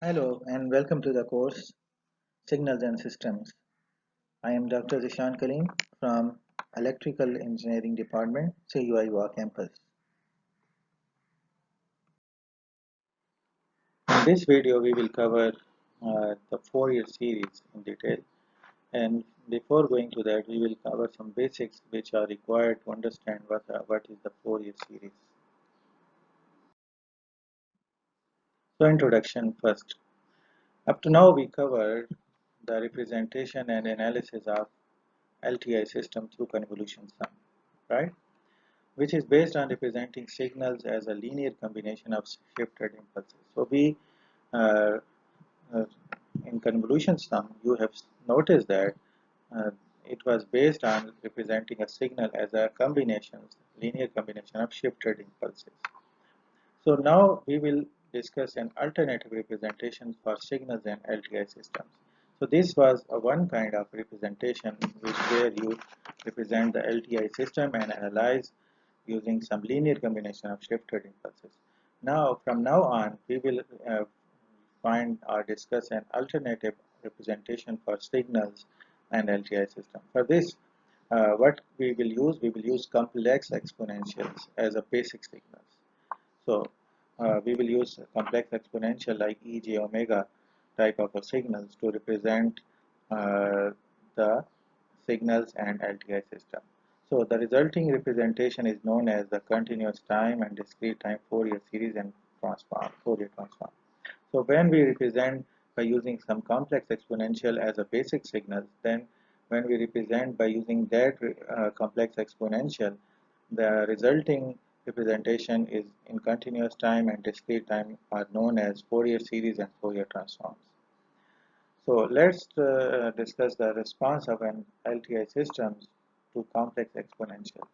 Hello and welcome to the course Signals and Systems. I am Dr. Zishan Karim from Electrical Engineering Department, CUIWA campus. In this video, we will cover the Fourier series in detail. And before going to that, we will cover some basics which are required to understand what is the Fourier series. So, introduction first. Up to now, we covered the representation and analysis of LTI system through convolution sum, right? Which is based on representing signals as a linear combination of shifted impulses. So we uh, uh, in convolution sum you have noticed that uh, it was based on representing a signal as a linear combination of shifted impulses. So now we will discuss an alternative representation for signals and LTI systems. So this was a one kind of representation where you represent the LTI system and analyze using some linear combination of shifted impulses. Now from now on we will find or discuss an alternative representation for signals and LTI system. For this what we will use complex exponentials as a basic signals. So we will use complex exponential like e j omega type of a signals to represent the signals and LTI system. So the resulting representation is known as the continuous time and discrete time Fourier series and Fourier transform. So when we represent by using some complex exponential as a basic signal, then when we represent by using that complex exponential, the resulting representation is in continuous time and discrete time are known as Fourier series and Fourier transforms. So let's discuss the response of an LTI system to complex exponential.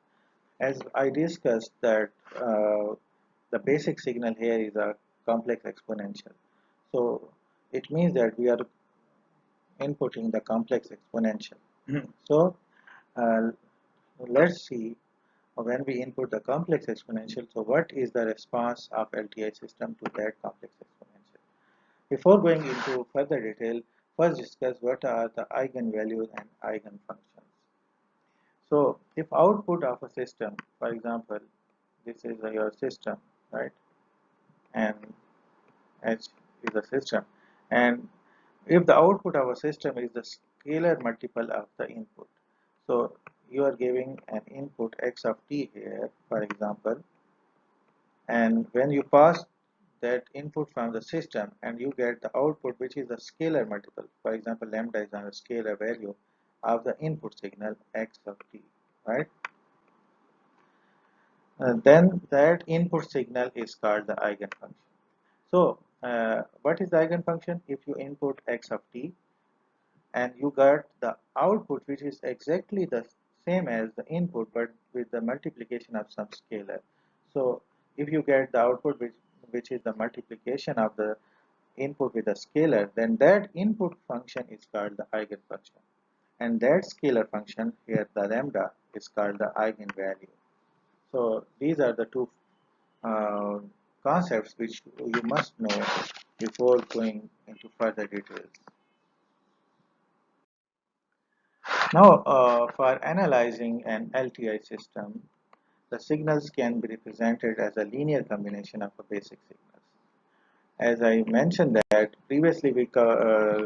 As I discussed that the basic signal here is a complex exponential. So it means that we are inputting the complex exponential. So uh, let's see when we input the complex exponential, so what is the response of LTI system to that complex exponential? Before going into further detail, first discuss what are the eigenvalues and eigenfunctions. So if output of a system, for example, this is your system, right? And H is a system. And if the output of a system is the scalar multiple of the input, so you are giving an input x of t here, for example, and when you pass that input from the system and you get the output which is a scalar multiple, for example, lambda is a scalar value of the input signal x of t, right? Then that input signal is called the eigenfunction. So, what is the eigenfunction? If you input x of t and you got the output which is exactly the same as the input but with the multiplication of some scalar. So, if you get the output which is the multiplication of the input with a scalar, then that input function is called the eigenfunction. And that scalar function here, the lambda, is called the eigenvalue. So, these are the two uh, concepts which you must know before going into further details. Now, for analyzing an LTI system, the signals can be represented as a linear combination of a basic signals. As I mentioned that previously we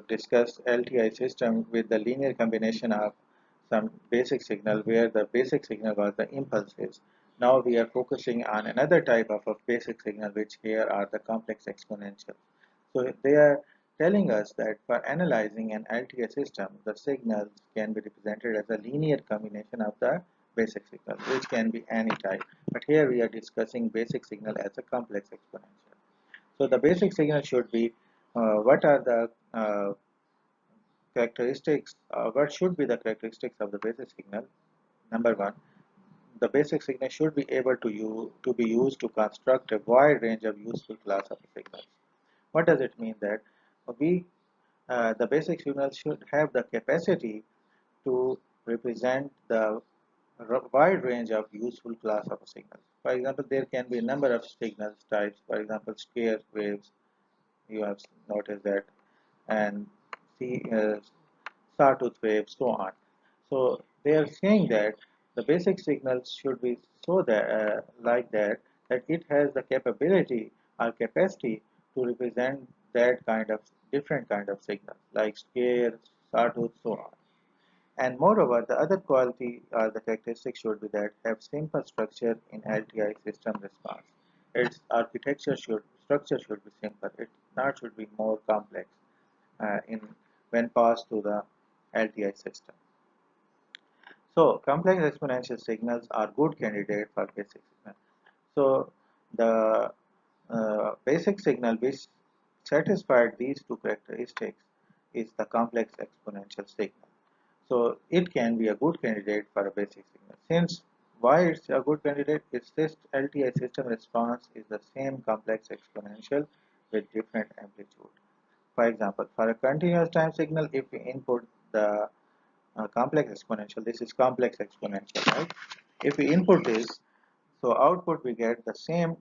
discussed LTI system with the linear combination of some basic signal where the basic signal was the impulses. Now we are focusing on another type of a basic signal which here are the complex exponentials. So they are telling us that for analyzing an LTI system, the signals can be represented as a linear combination of the basic signal, which can be any type. But here we are discussing basic signal as a complex exponential. So the basic signal should be what are the characteristics, what should be the characteristics of the basic signal? Number one, the basic signal should be able to be used to construct a wide range of useful class of signals. What does it mean that we the basic signal should have the capacity to represent the wide range of useful class of signals. For example, there can be a number of signals types, for example, square waves, you have noticed that, and see sawtooth wave, so on. So they are saying that the basic signals should be so that like that it has the capability or capacity to represent that kind of different kind of signal like square, sawtooth, so on. And moreover, the other quality or the characteristic should be that have simple structure in LTI system response. Its architecture should structure should be simple. It not should be more complex in when passed to the LTI system. So complex exponential signals are good candidates for basic signal. So the basic signal which satisfied these two characteristics is the complex exponential signal. So it can be a good candidate for a basic signal. Since why it's a good candidate? Its this LTI system response is the same complex exponential with different amplitude. For example, for a continuous time signal, if we input the complex exponential, this is complex exponential, right? If we input this, so output we get the same,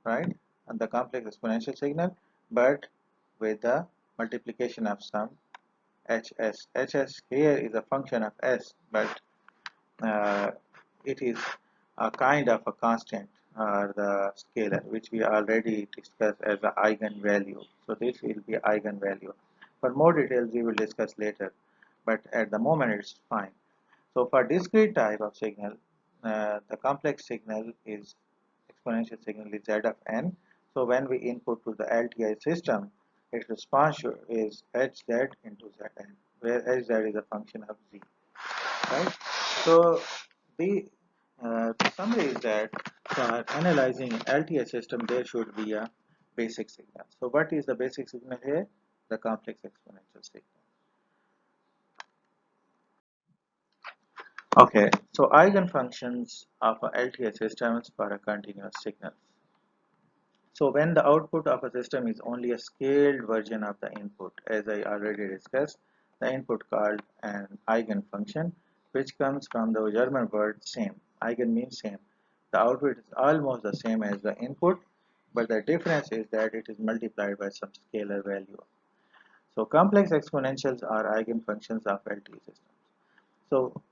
right, and the complex exponential signal, but with the multiplication of some hs. Hs here is a function of s, but uh, it is a kind of a constant or the scalar which we already discussed as the eigenvalue. So this will be eigenvalue. For more details we will discuss later, but at the moment it's fine. So for discrete type of signal, the complex signal is exponential signal is z of n. So when we input to the LTI system, its response is hz into zn, where hz is a function of z, right? So the summary is that for analyzing an LTI system, there should be a basic signal. So what is the basic signal here? The complex exponential signal. Okay, so eigenfunctions of a LTI systems for a continuous signal. So when the output of a system is only a scaled version of the input, as I already discussed, the input called an eigenfunction, which comes from the German word same. Eigen means same. The output is almost the same as the input, but the difference is that it is multiplied by some scalar value. So complex exponentials are eigenfunctions of LTI systems. So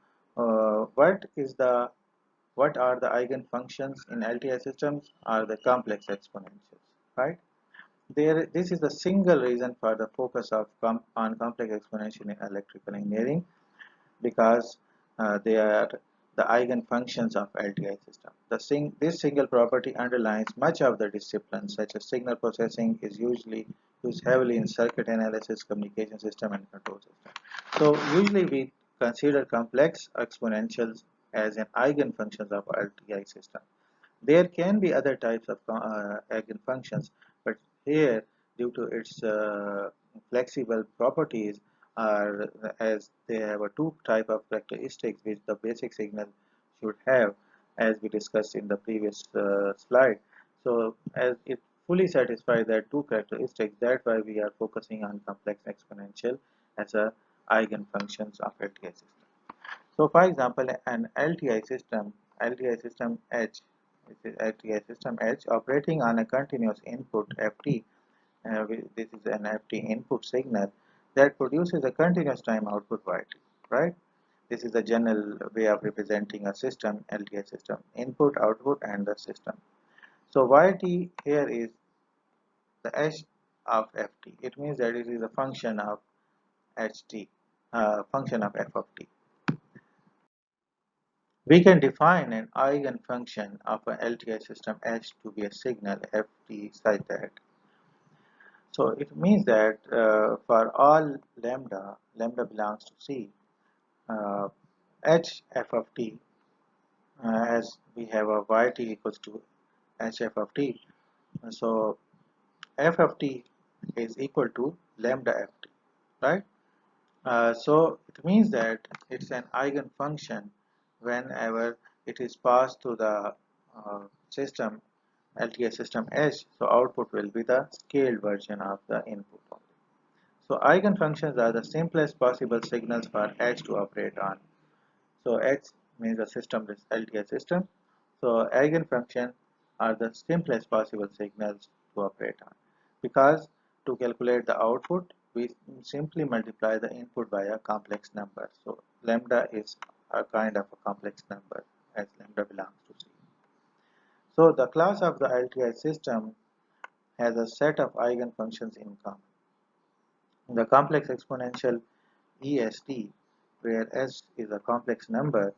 what are the eigenfunctions in LTI systems? Are the complex exponentials, right? This is the single reason for the focus of on complex exponential in electrical engineering, because they are the eigenfunctions of LTI system. This single property underlines much of the disciplines, such as signal processing is usually used heavily in circuit analysis, communication system, and control system. So usually we consider complex exponentials as an eigenfunctions of LTI system. There can be other types of eigenfunctions, but here, due to its flexible properties, are as they have a two type of characteristics which the basic signal should have, as we discussed in the previous slide. So, as it fully satisfies that two characteristics, that's why we are focusing on complex exponential as a eigenfunctions of LTI system. So, for example, an LTI system H, LTI system H operating on a continuous input FT, this is an FT input signal that produces a continuous time output YT, right? This is a general way of representing a system, LTI system, input, output, and the system. So YT here is the H of FT. It means that it is a function of HT, function of F of T. We can define an eigenfunction of an LTI system H to be a signal Ft such that. So it means that for all lambda belongs to C, uh, H f of t, as we have a yt equals to H f of t. So f of t is equal to lambda ft, right? So it means that it's an eigenfunction whenever it is passed to the system LTI system H, so output will be the scaled version of the input only. So eigenfunctions are the simplest possible signals for H to operate on. So H means the system is LTI system. So eigenfunctions are the simplest possible signals to operate on. because to calculate the output we simply multiply the input by a complex number. So lambda is a kind of a complex number as lambda belongs to C. So the class of the LTI system has a set of eigenfunctions in common. The complex exponential EST, where S is a complex number,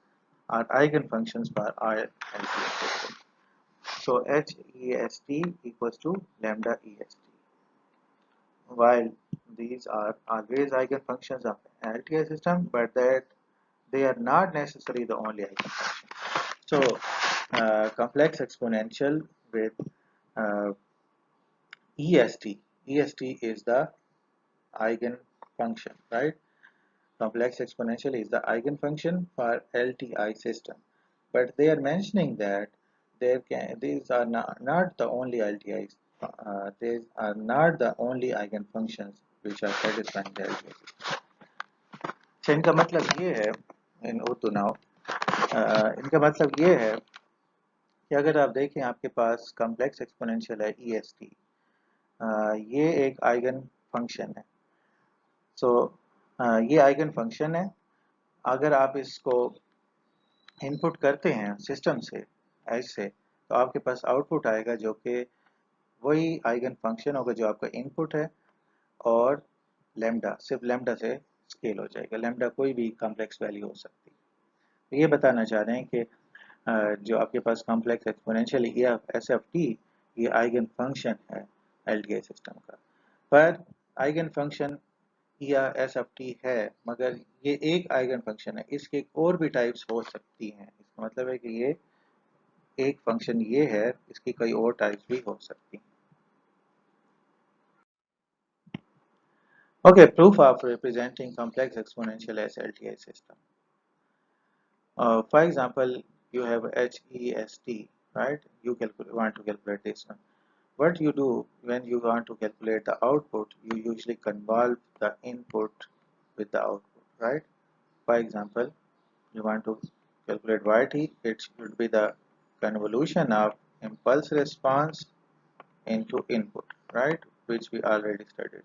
are eigenfunctions for our LTI system. So HEST equals to lambda EST. While these are always eigenfunctions of LTI system, but that they are not necessarily the only eigenfunction. So complex exponential with uh, EST. EST is the eigenfunction, right? Complex exponential is the eigenfunction for LTI system. But they are mentioning that these are not the only LTIs. These are not the only eigenfunctions which are satisfying the LTI system. अच्छा इनका मतलब ये है इन Urdu now इनका मतलब ये है कि अगर आप देखें आपके पास कॉम्प्लेक्स एक्सपोनेंशियल है EST, ये एक आइगन फंक्शन है. सो ये आइगन फंक्शन है. अगर आप इसको इनपुट करते हैं सिस्टम से ऐसे तो आपके पास आउटपुट आएगा जो कि वही आइगन फंक्शन होगा जो आपका इनपुट है और लैम्डा सिर्फ लैम्डा से स्केल हो जाएगा. लैम्डा कोई भी कॉम्प्लेक्स वैल्यू हो सकती है. तो ये बताना चाह रहे हैं कि जो आपके पास complex exponential S F T ये आइगन फंक्शन है एलटीआई सिस्टम का. पर आइगन फंक्शन या एस एफ टी है मगर ये एक आइगन फंक्शन है. इसके और भी टाइप्स हो सकती हैं. इसका मतलब है कि ये एक फंक्शन ये है, इसकी कई और टाइप्स भी हो सकती हैं. Okay, proof of representing complex exponential as LTI system. For example, you have HEST, right? You want to calculate this one. What you do when you want to calculate the output, you usually convolve the input with the output, right? For example, you want to calculate YT, it should be the convolution of impulse response into input, right? Which we already studied.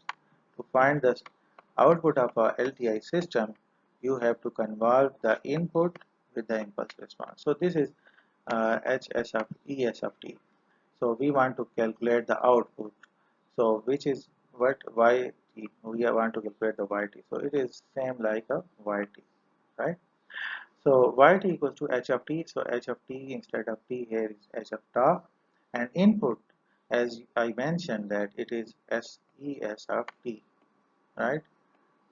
To find the output of a LTI system, you have to convolve the input with the impulse response. So this is HS of ES of t. So we want to calculate the output. So which is what YT. We want to calculate the YT. So it is same like a YT, right? So YT equals to H of t. So H of t instead of t here is H of tau. And input, as I mentioned, that it is SES of t, right?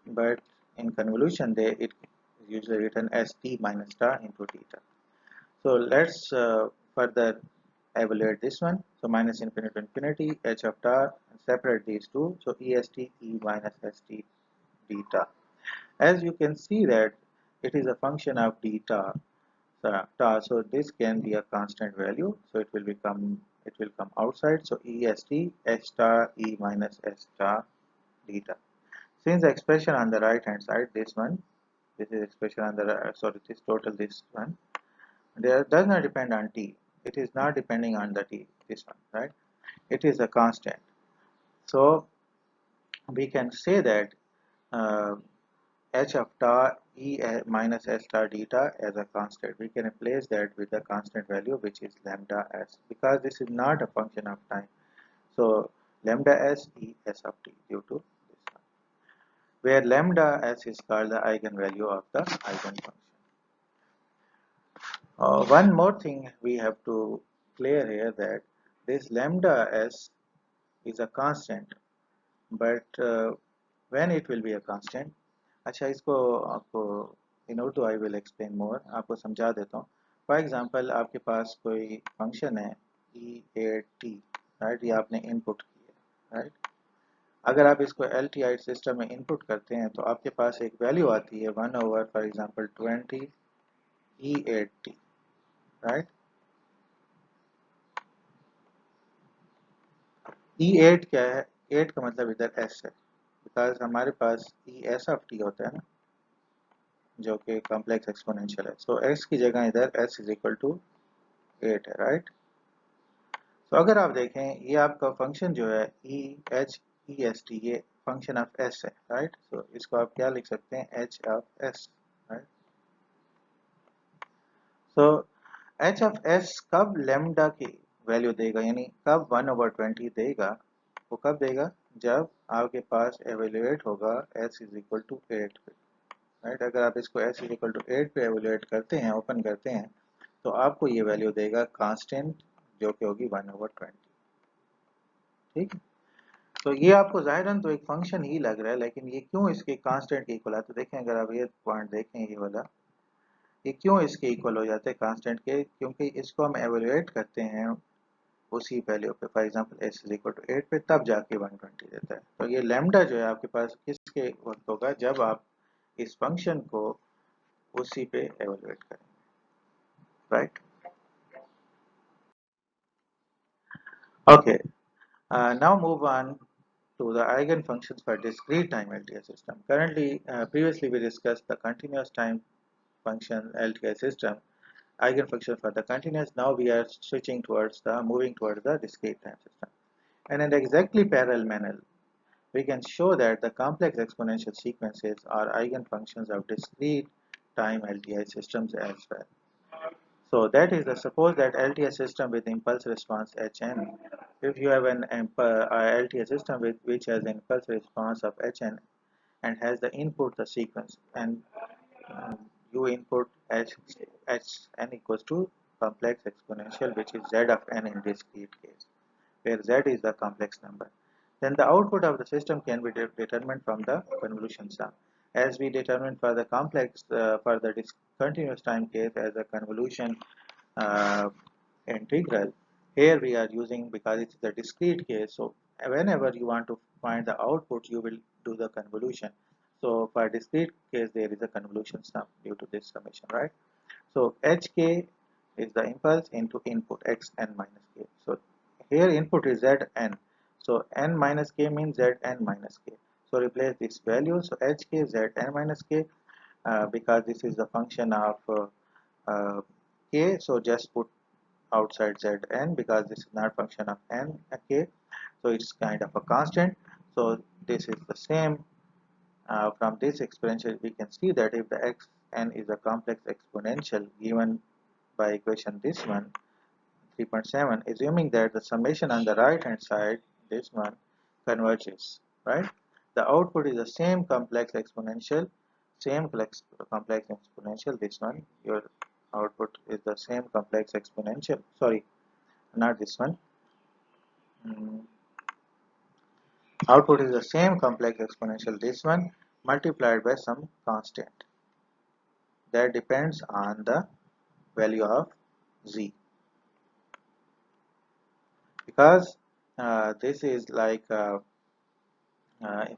But in convolution there it is usually written as t minus tau into theta. So let's further evaluate this one. So minus infinity to infinity, H of tau, separate these two. So EST E minus ST theta. As you can see that it is a function of theta. So this can be a constant value. So it will come outside. So EST H star E minus S star theta. Since the expression on the right hand side, this is expression on the this total, this one, there does not depend on t. It is not depending on the t, this one, right? It is a constant. So we can say that uh, h of tau e minus s star theta as a constant. We can replace that with a constant value which is lambda s, because this is not a function of time. So lambda s e s of t due to this one, where lambda s is called the eigenvalue of the eigenfunction. One more thing we have to clear here, that this lambda s is a constant, but when it will be a constant. अच्छा इसको आपको in Urdu I will explain more. आपको समझा देता हूँ. For example, आपके पास कोई function है E8t, right? ये आपने इनपुट किया, right? अगर आप इसको LTI सिस्टम में इनपुट करते हैं तो आपके पास एक वैल्यू आती है 1 over for example 20 E8t, right? E8 क्या है? 8 का मतलब इधर S है, बिकॉज हमारे पास ES of t होता है ना, जो कि कॉम्प्लेक्स एक्सपोनेंशियल है. सो x की जगह इधर s इज इक्वल टू 8 है, राइट? तो अगर आप देखें ये आपका फंक्शन जो है E H E S T, ये फंक्शन ऑफ एस है, राइट। तो इसको आप क्या लिख सकते हैं, एच ऑफ एस, राइट। तो एच ऑफ एस कब लेमडा की वैल्यू देगा, यानी कब 1/20 देगा, वो कब देगा, जब आपके पास एवेल्युएट होगा एस इज इक्वल टू 8 पे, राइट। अगर आप इसको एस इज इक्वल टू 8 पे एवेल्युएट करते हैं, ओपन करते हैं, तो आपको ये वैल्यू देगा कांस्टेंट, जो कि होगी 1/20, ठीक है। तो ये आपको जाहिरन तो एक फंक्शन ही लग रहा है, लेकिन ये क्यों इसके कांस्टेंट के इक्वल है, तो देखें अगर आप ये पॉइंट देखें, ये वाला, ये क्यों इसके इक्वल हो जाते हैं कांस्टेंट के, क्योंकि इसको हम एवेल्युएट करते हैं उसी वैल्यू पे, for example S is equal to 8 पे, तब जाके 120 देता है। तो ये लैम्डा जो है आपके पास किसके वक्त होगा, जब आप इस फंक्शन को उसी पे एवेल्युएट करेंगे, right. Okay, now move on to the eigenfunctions for discrete time LTI system. Currently, previously we discussed the continuous time function LTI system, eigenfunction for the continuous. Now we are switching towards the, moving towards the discrete time system. And in exactly parallel manner, we can show that the complex exponential sequences are eigenfunctions of discrete time LTI systems as well. So that is the, suppose that LTI system with impulse response Hn. If you have an LTI system with which has an impulse response of Hn and has the input the sequence, and you input Hn equals to complex exponential, which is z of n in discrete case, where z is the complex number. Then the output of the system can be determined from the convolution sum, as we determined for the complex for the continuous time case as a convolution uh, integral. Here we are using, because it is a discrete case, so whenever you want to find the output, you will do the convolution. So for discrete case, there is a convolution sum due to this summation, right? So hk is the impulse into input xn minus k. So here input is zn. So n minus k means zn minus k. So replace this value. So hk zn minus k, because this is the function of uh, k. So just put outside zn, because this is not function of n k. So it's kind of a constant. So this is the same. From this exponential, we can see that if the xn is a complex exponential given by equation this one 3.7, assuming that the summation on the right hand side, this one, converges, right, the output is the same complex exponential, complex exponential, this one, your output is the same complex exponential, sorry, not this one. Output is the same complex exponential, this one, multiplied by some constant that depends on the value of z, because this is like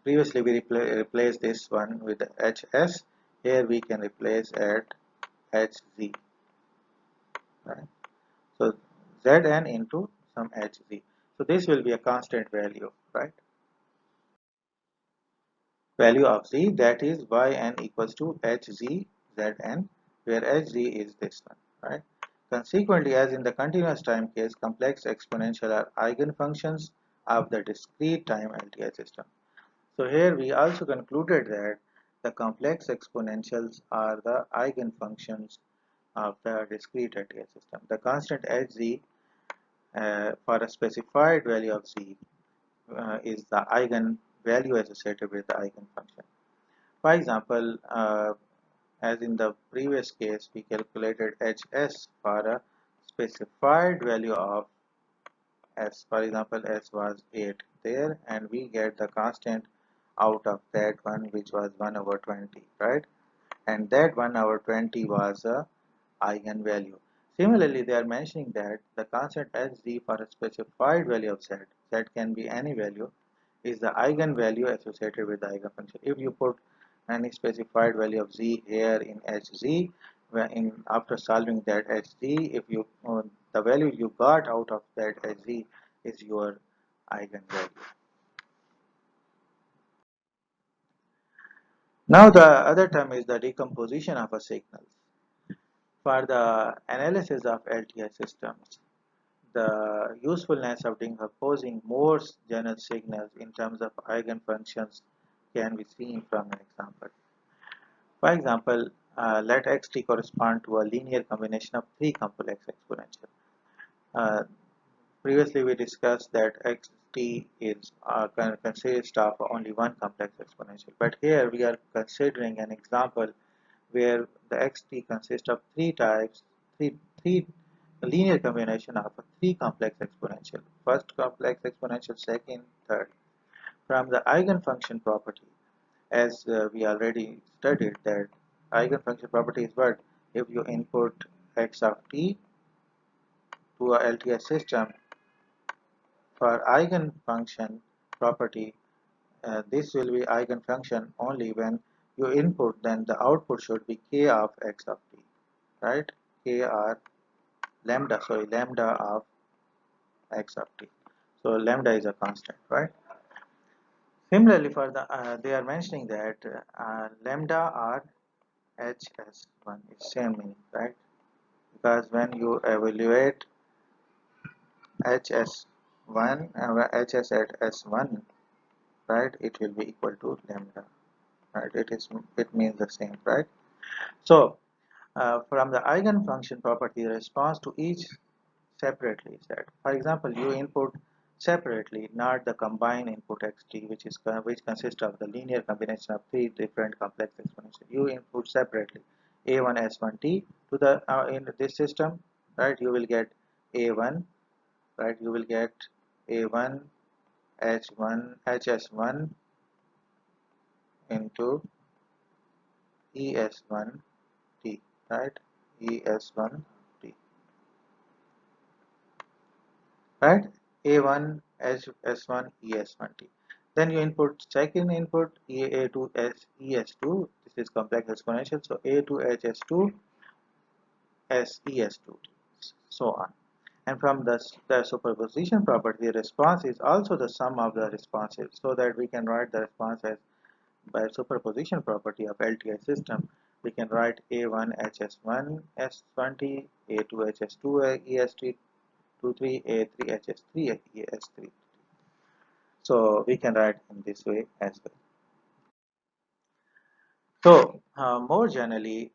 previously we replaced this one with hs. Here we can replace at hz, right? So zn into some hz. So this will be a constant value, right? Value of z, that is yn equals to hz zn, where hz is this one, right? Consequently, as in the continuous time case, complex exponential are eigenfunctions of the discrete time LTI system. So here we also concluded that the complex exponentials are the eigenfunctions of the discrete LTI system. The constant hz for a specified value of z is the eigenvalue associated with the eigenfunction. For example, as in the previous case, we calculated hs for a specified value of s. For example, s was 8 there, and we get the constant out of that one, which was 1/20, right? And that 1/20 was a eigenvalue. Similarly, they are mentioning that the constant hz for a specified value of z, z can be any value, is the eigenvalue associated with the eigenfunction. If you put any specified value of z here in hz, after solving that hz, if you the value you got out of that hz is your eigenvalue. Now the other term is the decomposition of a signal. For the analysis of LTI systems, the usefulness of decomposing more general signals in terms of eigenfunctions can be seen from an example. For example, let xt correspond to a linear combination of three complex exponentials. Uh, Previously, we discussed that xt is consists of only one complex exponential, but here we are considering an example where the xt consists of three linear combination of three complex exponential. First complex exponential, second, third. From the eigenfunction property, as we already studied that eigenfunction property is what if you input x of t to a LTI system for eigenfunction property, this will be eigenfunction only when you input, then the output should be k of x of t, right? K or lambda of x of t. So lambda is a constant, right? Similarly, for the they are mentioning that lambda or hs1 is same meaning, right? Because when you evaluate hs1 hs at s1, right, it will be equal to lambda, right? It means the same, right? So from the eigenfunction property, the response to each separately is that, for example, you input separately, not the combined input xt, which consists of the linear combination of three different complex exponentials. You input separately a1 s1t to the in this system, right? You will get a1, right? You will get a1 h1 hs1 into es1t, right? es1t, right? A1 S1 ES1T. Then you input second input A2 S ES2. This is complex exponential. So A2 HS2 S ES2, so on. And from the superposition property, the response is also the sum of the responses, so that we can write the response as by superposition property of LTI system. We can write A1 HS1 S20, A2 HS2 ES23, A3 HS3 ES3. So we can write in this way as well. So more generally,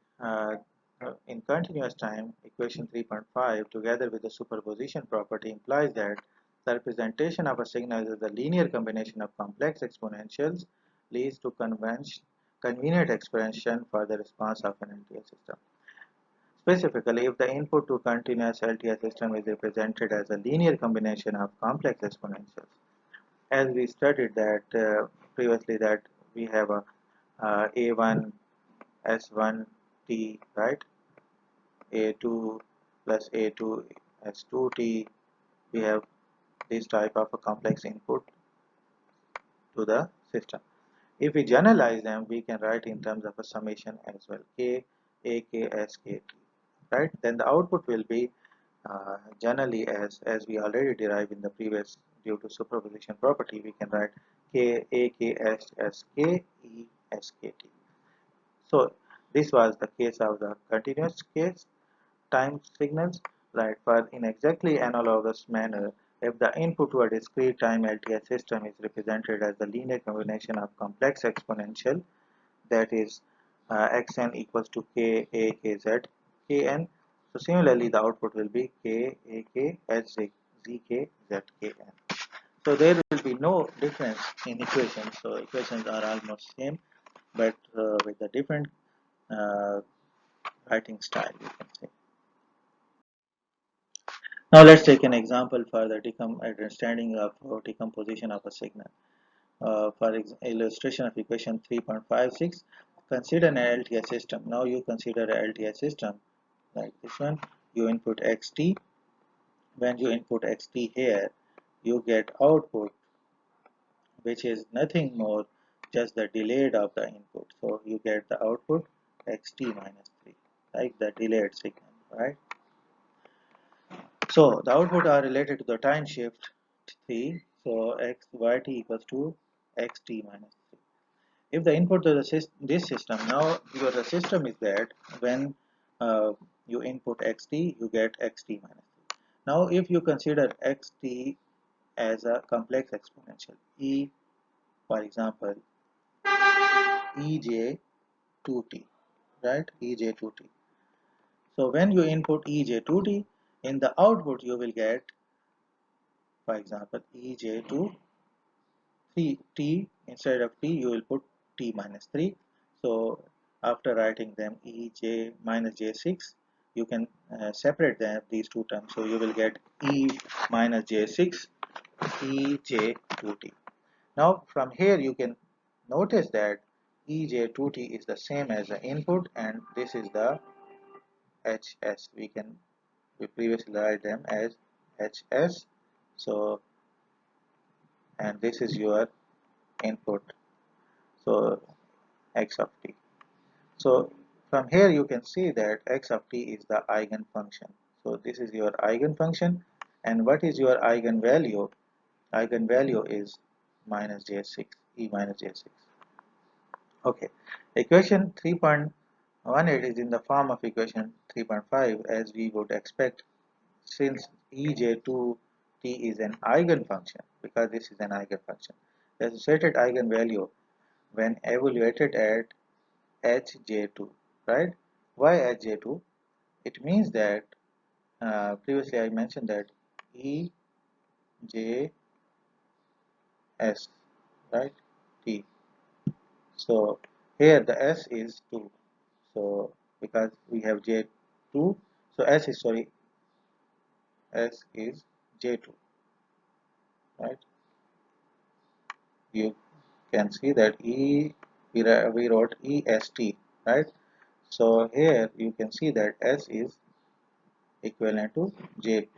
in continuous time, equation 3.5 together with the superposition property implies that the representation of a signal as a linear combination of complex exponentials leads to convenient expression for the response of an LTI system. Specifically, if the input to continuous LTI system is represented as a linear combination of complex exponentials, as we studied that previously, that we have a a1 s1 t, right, a2 plus a2 s2 t. We have this type of a complex input to the system. If we generalize them, we can write in terms of a summation as well, k a k s k t, right? Then the output will be generally as we already derived in the previous, due to superposition property, we can write k a k s s k e s k t. So this was the case of the continuous case time signals, right? For in exactly analogous manner, if the input to a discrete time LTI system is represented as the linear combination of complex exponential, that is xn equals to k a k z kn. So similarly, the output will be k a k s z k z kn. So there will be no difference in equations. So equations are almost same, but with a different uh, writing style, you can say. Now let's take an example for the understanding of decomposition of a signal. For illustration of equation 3.56, consider an LTI system. Now you consider an LTI system like this one. You input xt. When you input xt here, you get output, which is nothing more just the delayed of the input. So you get the output xt minus 3, like the delayed signal, right? So the output are related to the time shift 3. So yt equals to xt minus 3. If the input to this system, now the system is that when you input xt, you get xt minus 3. Now if you consider xt as a complex exponential, e, for example, ej2t, right, ej2t. So when you input ej2t, in the output you will get, for example, ej2 t, instead of t you will put t minus 3. So after writing them ej minus j6, you can separate these two terms. So you will get e minus j6 ej2t. Now from here you can notice that ej2t is the same as the input, and this is the hs. We previously write them as hs. So, and this is your input, so x of t. So from here you can see that x of t is the eigenfunction. So this is your eigenfunction, and what is your eigenvalue? Eigenvalue is minus j6, e minus j6. Okay, equation 3.18 is in the form of equation 3.5, as we would expect, since ej2t is an eigenfunction, because this is an eigenfunction. The associated eigenvalue when evaluated at hj2, right? Why hj2? It means that previously I mentioned that ejs, right, t. So here the s is 2. So because we have j2, so s is j2, right? You can see that we wrote est, right? So here you can see that s is equivalent to j2.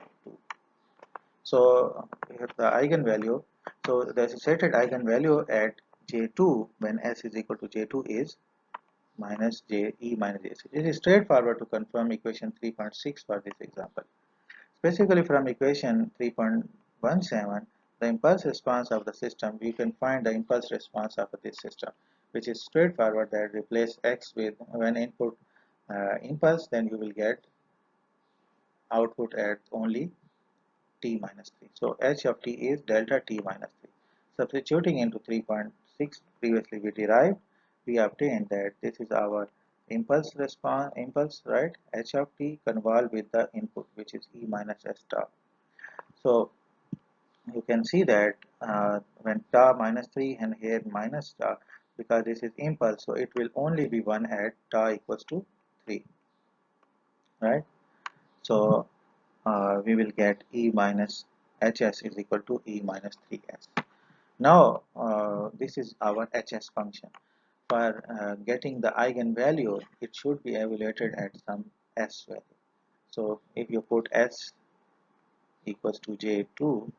So we have the eigenvalue. So the associated eigenvalue at j2 when s is equal to j2 is minus j e minus j6. It is straightforward to confirm equation 3.6 for this example. Specifically from equation 3.17, the impulse response of the system, we can find the impulse response of this system, which is straightforward, that replace x with, when input impulse, then you will get output at only t minus 3. So h of t is delta t minus 3. Substituting into 3.6, previously we derived, we obtained that this is our impulse, right? H of t convolved with the input, which is e minus s star. So you can see that when tau minus 3 and here minus tau, because this is impulse, so it will only be 1 at tau equals to 3, right? So we will get e minus hs is equal to e minus 3s. Now this is our hs function. For getting the eigenvalue, it should be evaluated at some s value. So if you put s equals to j2,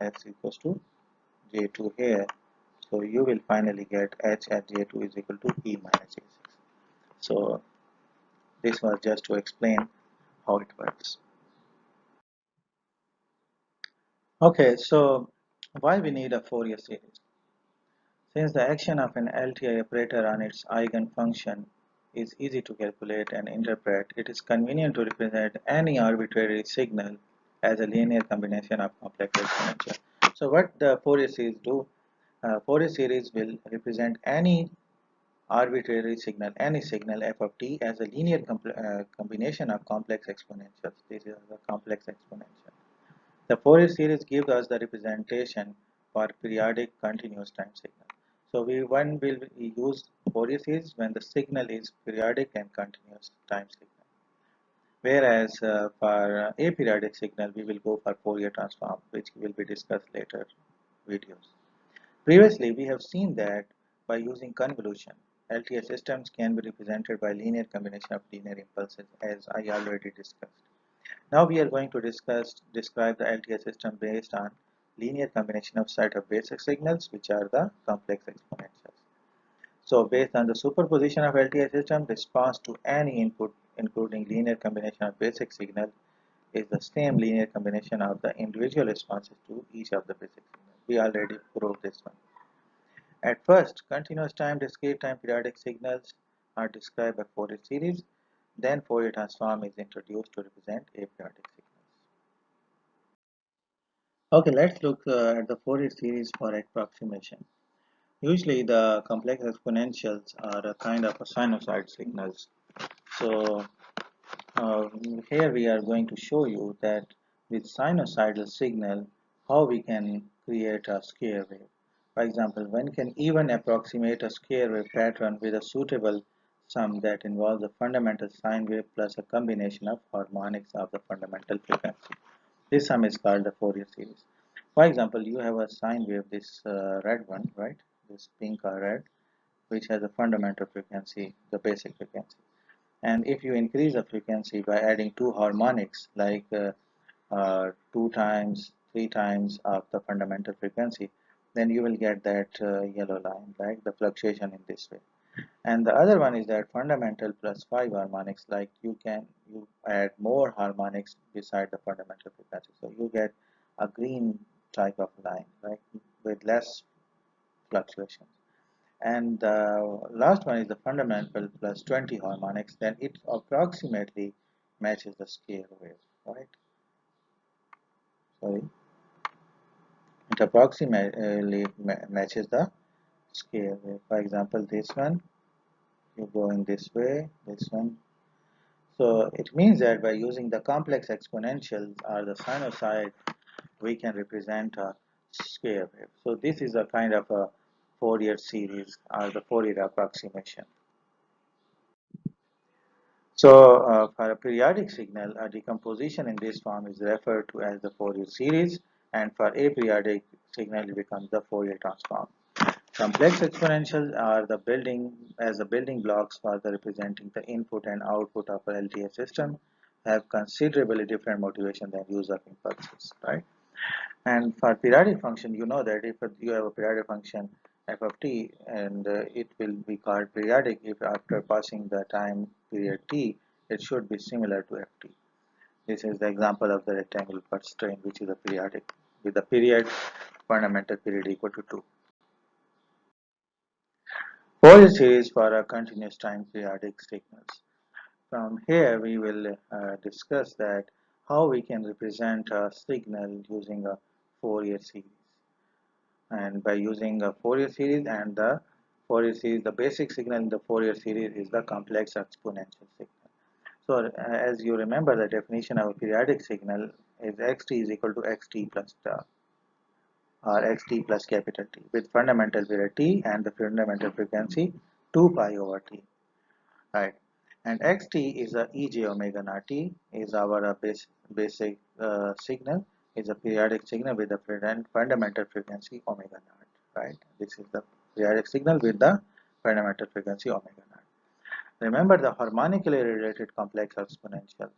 s equals to j2 here, so you will finally get h at j2 is equal to e minus j6. So this was just to explain how it works. Okay, so why we need a Fourier series? Since the action of an LTI operator on its eigenfunction is easy to calculate and interpret, it is convenient to represent any arbitrary signal as a linear combination of complex exponential. So what the Fourier series do? Fourier series will represent any arbitrary signal, any signal f of t, as a linear combination of complex exponentials. This is a complex exponential. The Fourier series gives us the representation for periodic continuous time signal. So one will use Fourier series when the signal is periodic and continuous time signal. Whereas for aperiodic signal, we will go for Fourier transform, which will be discussed later videos. Previously, we have seen that by using convolution, LTI systems can be represented by linear combination of linear impulses, as I already discussed. Now we are going to describe the LTI system based on linear combination of set of basic signals, which are the complex exponentials. So based on the superposition of LTI system, response to any input, including linear combination of basic signal, is the same linear combination of the individual responses to each of the basic signals. We already proved this one. At first, continuous time, discrete time, periodic signals are described by Fourier series. Then Fourier transform is introduced to represent aperiodic signals. Okay, let's look at the Fourier series for approximation. Usually the complex exponentials are a kind of a sinusoid signals. So uh, here we are going to show you that with sinusoidal signal how we can create a square wave. For example, one can even approximate a square wave pattern with a suitable sum that involves a fundamental sine wave plus a combination of harmonics of the fundamental frequency. This sum is called the Fourier series. For example, you have a sine wave, this red one, right? This pink or red, which has a fundamental frequency, the basic frequency. And if you increase the frequency by adding two harmonics, like two times, three times of the fundamental frequency, then you will get that yellow line, right? The fluctuation in this way. And the other one is that fundamental plus 5 harmonics, like you add more harmonics beside the fundamental frequency, so you get a green type of line, right, with less fluctuations. And the last one is the fundamental plus 20 harmonics, then it approximately matches the scale wave, right? Sorry, it approximately matches the scale wave. For example, this one, you go in this way, this one. So it means that by using the complex exponentials or the sinusoid, we can represent a square wave. So this is a kind of a Fourier series or the Fourier approximation. So for a periodic signal, a decomposition in this form is referred to as the Fourier series, and for aperiodic signal, it becomes the Fourier transform. Complex exponentials are the building blocks for the representing the input and output of an LTI system, have considerably different motivation than use of impulses, right? And for periodic function, you know that if you have a periodic function f of t, and it will be called periodic if after passing the time period t, it should be similar to ft. This is the example of the rectangle per strain, which is a periodic with the period fundamental period equal to 2. Fourier series for a continuous time periodic signals. From here we will discuss that how we can represent a signal using a Fourier series. And by using a Fourier series, and the Fourier series, the basic signal in the Fourier series is the complex exponential signal. So as you remember, the definition of a periodic signal is xt is equal to xt plus tau, or xt plus capital T, with fundamental period t and the fundamental frequency 2 pi over t, right? And xt is a ej omega naught t, is our basic signal, is a periodic signal with the fundamental frequency omega naught, right? This is the periodic signal with the fundamental frequency omega naught. Remember the harmonically related complex exponentials.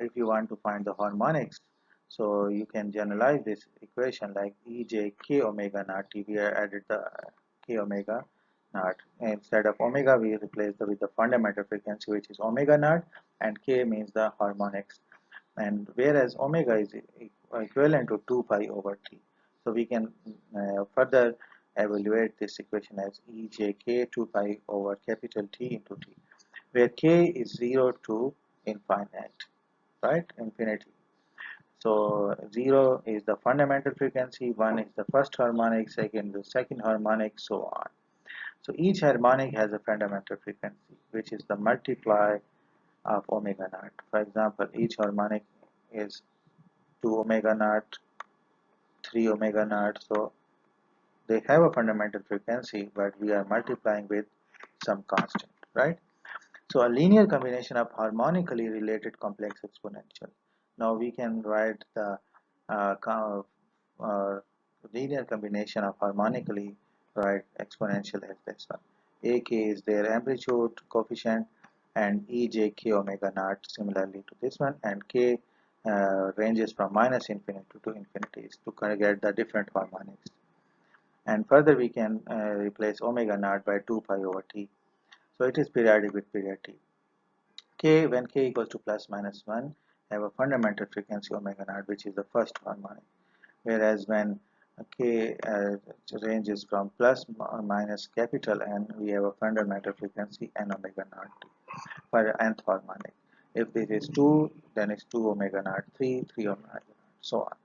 If you want to find the harmonics, so you can generalize this equation like ej k omega naught t. We have added the k omega naught. Instead of omega, we replace with the fundamental frequency, which is omega naught, and k means the harmonics. And whereas omega is equivalent to 2 pi over t. So we can further evaluate this equation as ejk 2 pi over capital T into t, where k is 0 to infinite, right? Infinity. So 0 is the fundamental frequency, 1 is the first harmonic, second the second harmonic, so on. So each harmonic has a fundamental frequency, which is the multiply of omega naught. For example, each harmonic is 2 omega naught, 3 omega naught. So they have a fundamental frequency, but we are multiplying with some constant, right? So a linear combination of harmonically related complex exponential. Now we can write the uh, uh, linear combination of harmonically right exponential as this one. Ak is their amplitude coefficient, and ejk omega naught similarly to this one, and k ranges from minus infinity to infinity to get the different harmonics. And further we can replace omega naught by 2 pi over t. So it is periodic with period t. K, when k equals to plus minus 1, have a fundamental frequency omega naught, which is the first harmonic, whereas when k ranges from plus or minus capital N, we have a fundamental frequency n omega naught t for nth harmonic. If this is 2, then it's 2 omega naught 3, 3 omega naught, so on.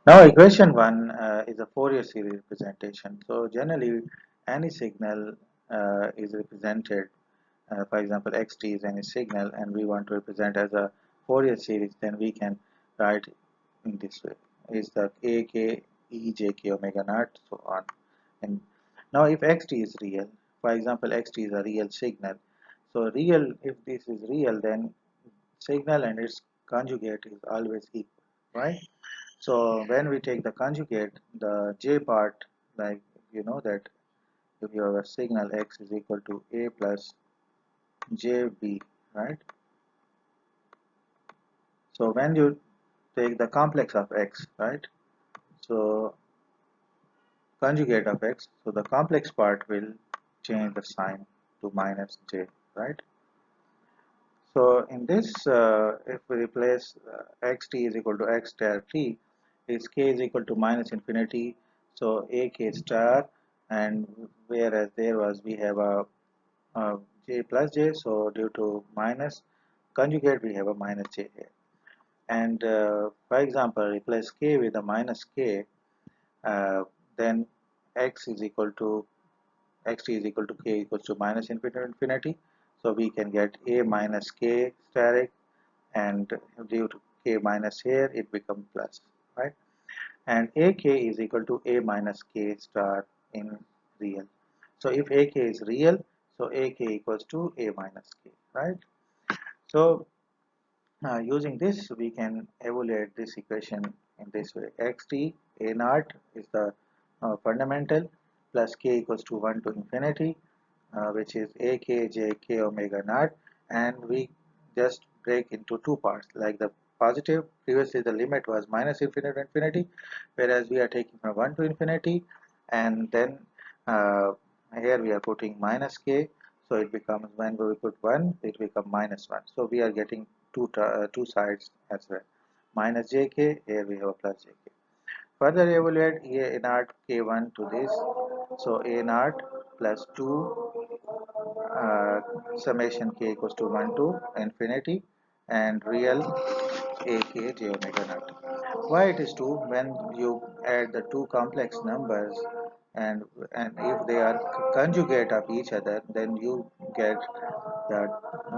Now equation 1 is a Fourier series representation. So generally any signal is represented, for example xt is any signal and we want to represent as a Fourier series, then we can write in this way, is the a k e j k omega naught so on. And now if xt is real, for example xt is a real signal, so real, if this is real, then signal and its conjugate is always equal, right? So when we take the conjugate, the j part, like you know that if you have a signal x is equal to a plus jb, right? So when you take the complex of x, right? So conjugate of x, so the complex part will change the sign to minus j, right? So in this, if we replace xt is equal to x star t, is k is equal to minus infinity, so a k star, and whereas there was we have a j plus j, so due to minus conjugate we have a minus j here. And for example, replace k with a minus k, uh, then x is equal to xt is equal to k equals to minus infinity. So we can get a minus k star x, and due to k minus here it becomes plus, right? And ak is equal to a minus k star in real. So if ak is real, so ak equals to a minus k, right? So using this we can evaluate this equation in this way: xt a naught is the fundamental plus k equals to 1 to infinity, which is a k j k omega naught, and we just break into two parts. Like the positive, previously the limit was minus infinity to infinity, whereas we are taking from 1 to infinity, and then uh, here we are putting minus k, so it becomes, when we put 1 it becomes minus 1, so we are getting two sides as well, minus jk, here we have a plus jk. Further evaluate a naught k1 to this, so a naught plus 2 summation k equals to 1 to infinity, and real ak j omega naught. Why it is 2? When you add the two complex numbers, and if they are conjugate of each other, then you get the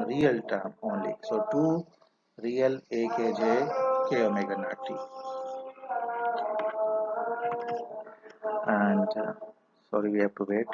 real term only. So 2 real akj k omega naught t. And sorry, we have to wait.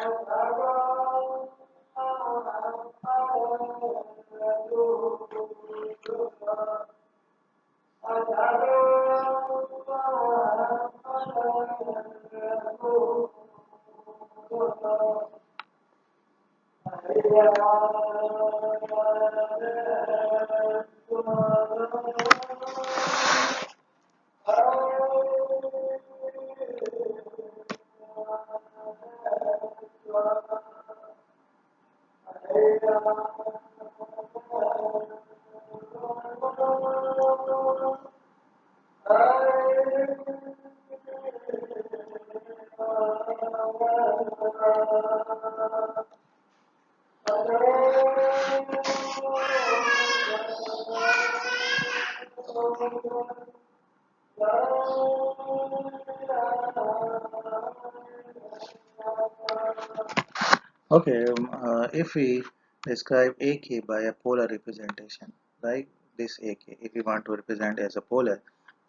Okay, if we describe AK by a polar representation, like this AK, if we want to represent as a polar,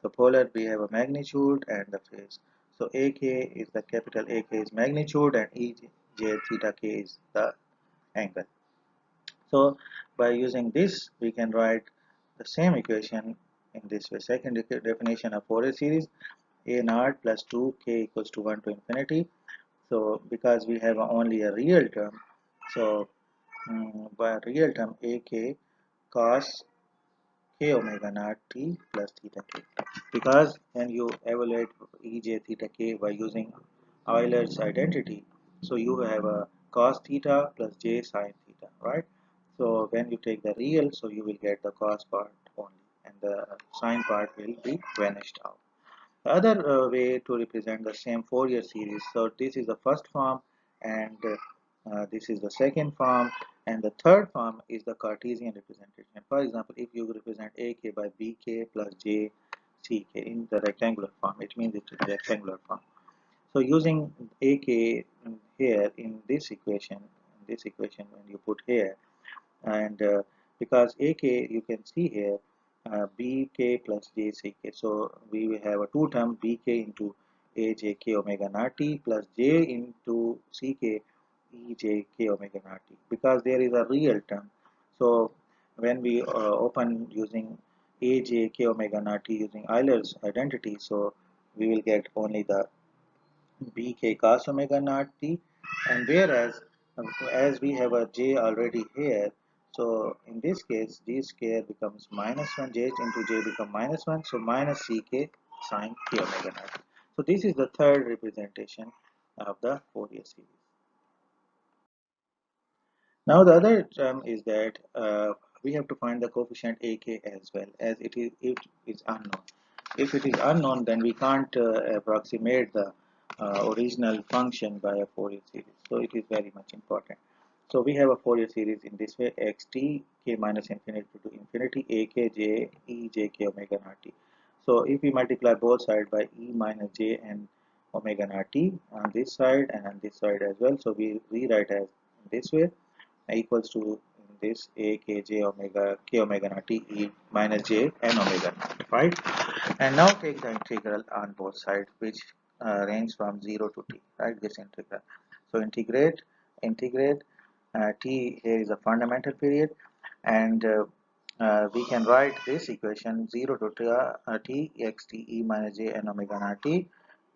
the polar we have a magnitude and the phase. So AK is the capital AK is magnitude, and EJ theta K is the angle. So by using this, we can write the same equation in this way. Second definition of Fourier series: a naught plus 2k equals to 1 to infinity. So because we have only a real term, so by real term ak cos k omega naught t plus theta k. Because when you evaluate ej theta k by using Euler's identity, so you have a cos theta plus j sin theta, right? So when you take the real, so you will get the cos part only, and the sine part will be vanished out. The other way to represent the same Fourier series, so this is the first form, and this is the second form, and the third form is the Cartesian representation. For example, if you represent ak by bk plus j ck in the rectangular form. It means it is rectangular form. So using ak here in this equation when you put here, and because ak you can see here bk plus jck, so we will have a two term bk into ajk omega naught t plus j into ck ejk omega naught t, because there is a real term. So when we open using ajk omega naught t using Euler's identity, so we will get only the bk cos omega naught t, and whereas as we have a j already here, so in this case g square becomes minus 1, j into j become minus 1, so minus ck sine k omega naught. So this is the third representation of the Fourier series. Now the other term is that we have to find the coefficient ak as well, as it is unknown. If it is unknown, then we can't approximate the original function by a Fourier series. So it is very much important. So we have a Fourier series in this way: xt k minus infinity to infinity ak j e j k omega naught t. So if we multiply both sides by e minus j and omega naught t on this side and on this side as well, so we rewrite as this way equals to this a k j omega k omega naught t e minus j n omega naught, right? And now take the integral on both sides, which range from 0 to t, right? This integral. So integrate t here is a fundamental period, and we can write this equation 0 to t x t e minus j n omega naught t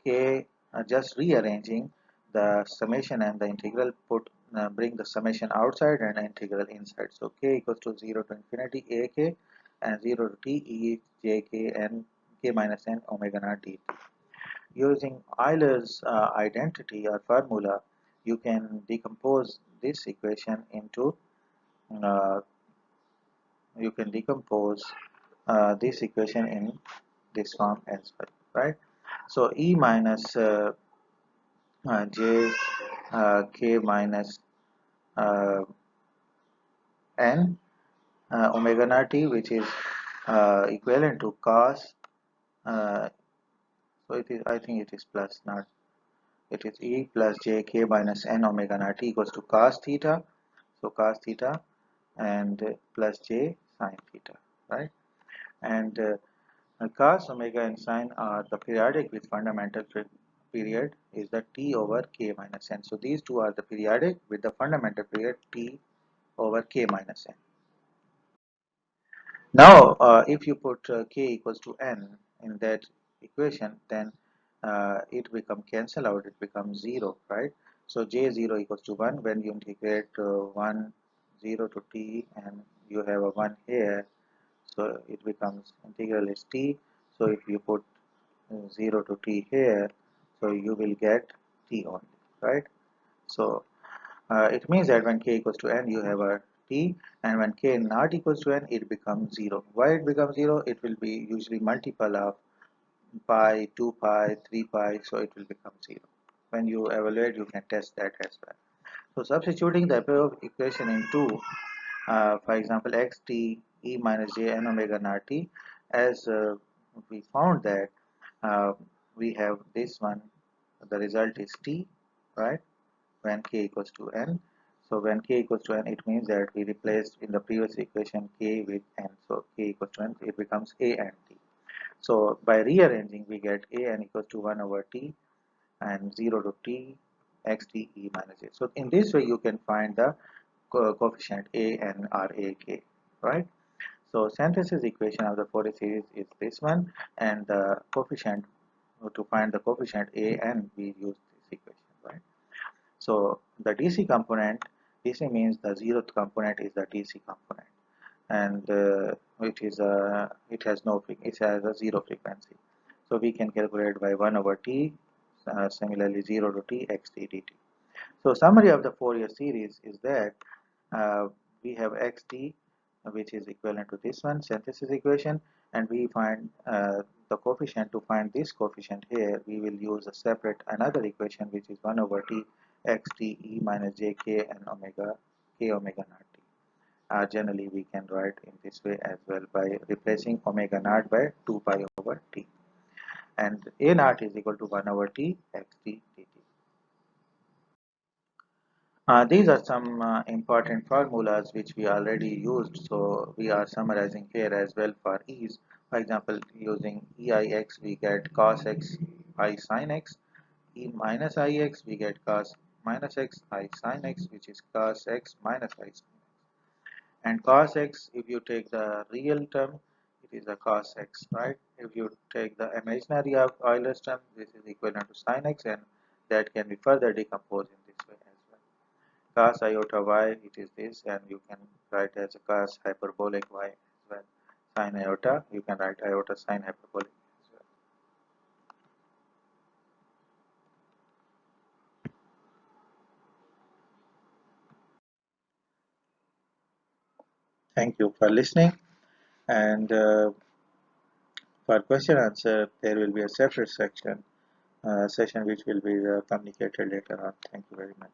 k, just rearranging the summation and the integral, put bring the summation outside and integral inside. So k equals to 0 to infinity ak and 0 to t e j k n k minus n omega naught dt. Using Euler's identity or formula, you can decompose this equation into uh, you can decompose this equation in this form as well, right? So e minus j k minus uh, n omega naught t, which is equivalent to cos. Uh, so it is. I think it is plus, not. It is e plus j k minus n omega naught t equals to cos theta. So cos theta and plus j sine theta, right? And cos omega and sine are the periodic with fundamental period is the t over k minus n. So these two are the periodic with the fundamental period t over k minus n. Now, if you put k equals to n in that equation, then it becomes cancel out. It becomes 0, right? So j0 equals to 1 when you integrate 1 0 to t, and you have a 1 here. So it becomes integral is t. So if you put 0 to t here, so you will get t only, right? So it means that when k equals to n, you have a t, and when k not equals to n, it becomes 0. Why it becomes 0? It will be usually multiple of pi, 2 pi, 3 pi, so it will become 0. When you evaluate, you can test that as well. So substituting the above equation in 2, for example, xt e minus j n omega naught t, as we found that uh, we have this one, the result is t, right? When k equals to n. So when k equals to n, it means that we replaced in the previous equation k with n. So k equals to n, it becomes a n t. So by rearranging, we get a n equals to 1 over t and 0 to t x t e minus a. So in this way, you can find the coefficient a n or a k, right? So synthesis equation of the Fourier series is this one, and the coefficient, to find the coefficient a n, we use this equation, right? So the DC component, DC means the zeroth component is the DC component, and it has no it has a zero frequency. So we can calculate by 1 over t, similarly 0 to t x t dt. So summary of the Fourier series is that we have xt, which is equivalent to this one synthesis equation, and we find the coefficient. To find this coefficient here, we will use a separate another equation, which is 1 over t xt e minus j k and omega k omega naught t. Generally we can write in this way as well by replacing omega naught by 2 pi over t, and a naught is equal to 1 over t xt dt. These are some important formulas which we already used, so we are summarizing here as well for ease. For example, using EIX we get cos x I sin x, E minus IX we get cos minus x I sin x, which is cos x minus I sin x. And cos x, if you take the real term, it is a cos x, right? If you take the imaginary of Euler's term, this is equivalent to sin x, and that can be further decomposed in this way as well. Cos iota y, it is this, and you can write as a cos hyperbolic y as well. Sin iota, you can write iota sin hyperbolic as well. Thank you for listening, and for question answer, there will be a separate section, session which will be communicated later on. Thank you very much.